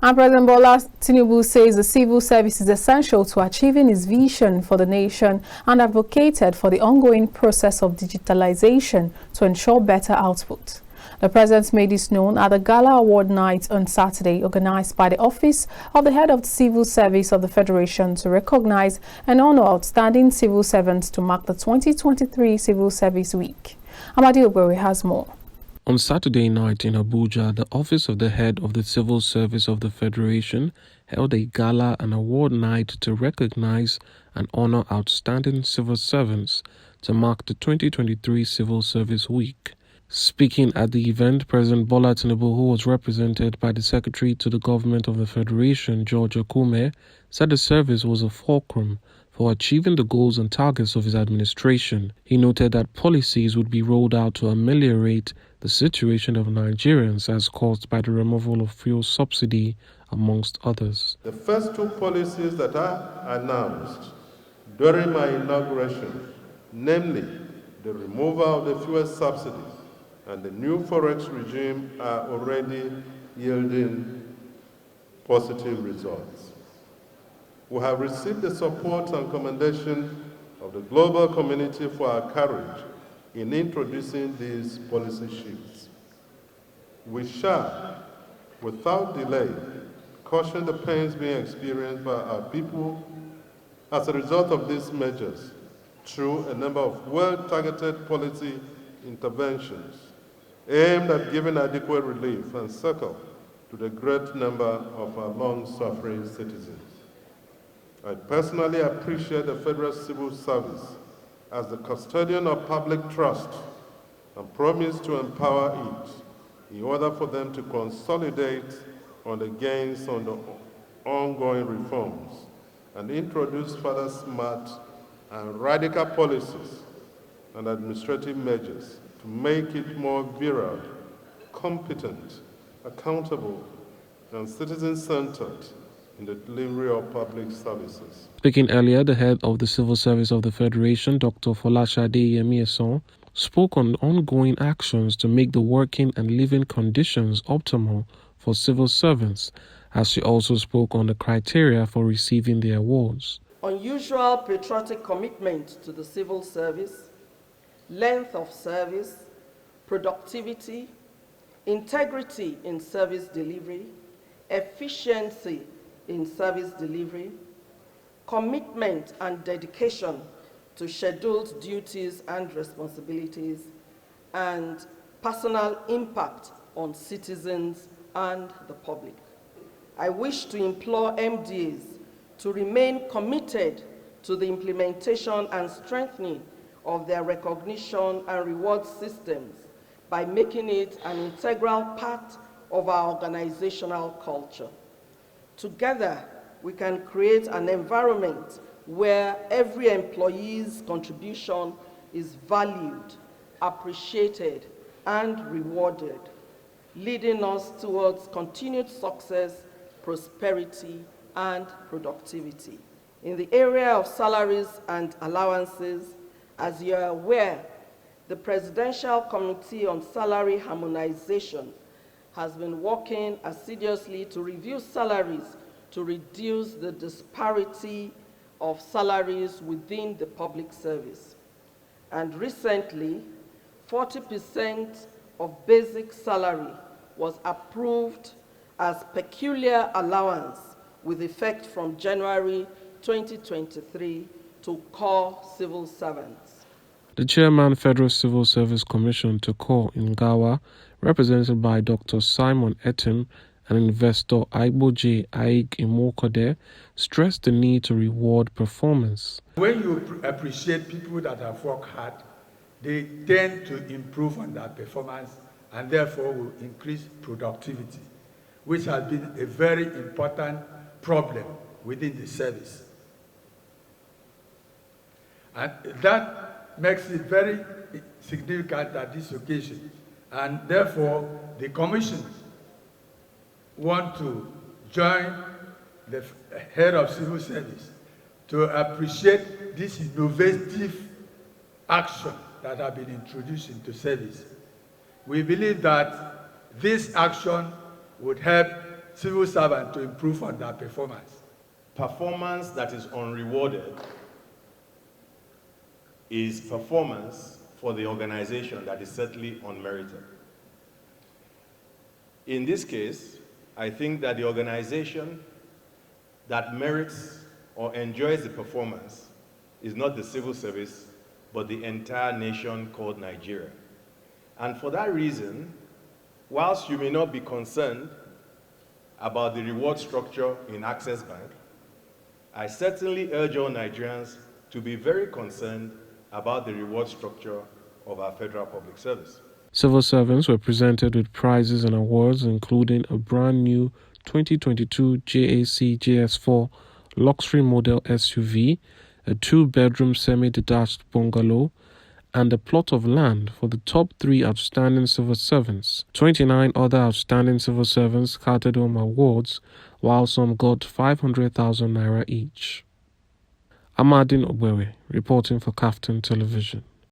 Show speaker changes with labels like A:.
A: And President Bola Tinubu says the civil service is essential to achieving his vision for the nation and advocated for the ongoing process of digitalization to ensure better output. The president made this known at the Gala Award Night on Saturday, organized by the Office of the Head of the Civil Service of the Federation to recognize and honor outstanding civil servants to mark the 2023 Civil Service Week. Amadi Ogbori has more.
B: On Saturday night in Abuja, the Office of the Head of the Civil Service of the Federation held a gala and award night to recognize and honor outstanding civil servants to mark the 2023 Civil Service Week. Speaking at the event, President Bola Tinubu, who was represented by the Secretary to the Government of the Federation, George Akume, said the service was a fulcrum for achieving the goals and targets of his administration. He noted that policies would be rolled out to ameliorate the situation of Nigerians as caused by the removal of fuel subsidy, amongst others.
C: The first two policies that I announced during my inauguration, namely the removal of the fuel subsidy and the new forex regime, are already yielding positive results. We have received the support and commendation of the global community for our courage in introducing these policy shifts. We shall, without delay, caution the pains being experienced by our people as a result of these measures through a number of well-targeted policy interventions aimed at giving adequate relief and succor to the great number of our long-suffering citizens. I personally appreciate the Federal Civil Service as the custodian of public trust and promise to empower it in order for them to consolidate on the gains on the ongoing reforms and introduce further smart and radical policies and administrative measures to make it more virile, competent, accountable, and citizen-centered in the delivery of public services.
B: Speaking earlier, the head of the Civil Service of the Federation, Dr. Folashade Yemieson, spoke on ongoing actions to make the working and living conditions optimal for civil servants, as she also spoke on the criteria for receiving the awards.
D: Unusual patriotic commitment to the civil service, length of service, productivity, integrity in service delivery, efficiency in service delivery, commitment and dedication to scheduled duties and responsibilities, and personal impact on citizens and the public. I wish to implore MDAs to remain committed to the implementation and strengthening of their recognition and reward systems by making it an integral part of our organizational culture. Together, we can create an environment where every employee's contribution is valued, appreciated, and rewarded, leading us towards continued success, prosperity, and productivity. In the area of salaries and allowances, as you are aware, the Presidential Committee on Salary Harmonization has been working assiduously to review salaries to reduce the disparity of salaries within the public service. And recently, 40% of basic salary was approved as peculiar allowance with effect from January 2023 to core civil servants.
B: The chairman, Federal Civil Service Commission to Core in Gawa, represented by Dr. Simon Etim and investor Aiboje Aig Imokode, stressed the need to reward performance.
E: When you appreciate people that have worked hard, they tend to improve on that performance and therefore will increase productivity, which has been a very important problem within the service. And that makes it very significant at this occasion. And therefore, the Commission want to join the head of civil service to appreciate this innovative action that have been introduced into service. We believe that this action would help civil servants to improve on their performance?
F: Performance that is unrewarded is performance for the organization that is certainly unmerited. In this case, I think that the organization that merits or enjoys the performance is not the civil service, but the entire nation called Nigeria. And for that reason, whilst you may not be concerned about the reward structure in Access Bank, I certainly urge all Nigerians to be very concerned about the reward structure of our federal public service.
B: Civil servants were presented with prizes and awards, including a brand new 2022 JAC JS4 luxury model SUV, a 2-bedroom semi-detached bungalow, and a plot of land for the top 3 outstanding civil servants. 29 other outstanding civil servants carted home awards, while some got 500,000 naira each. Amadin Obwewe, reporting for KAFTAN Television.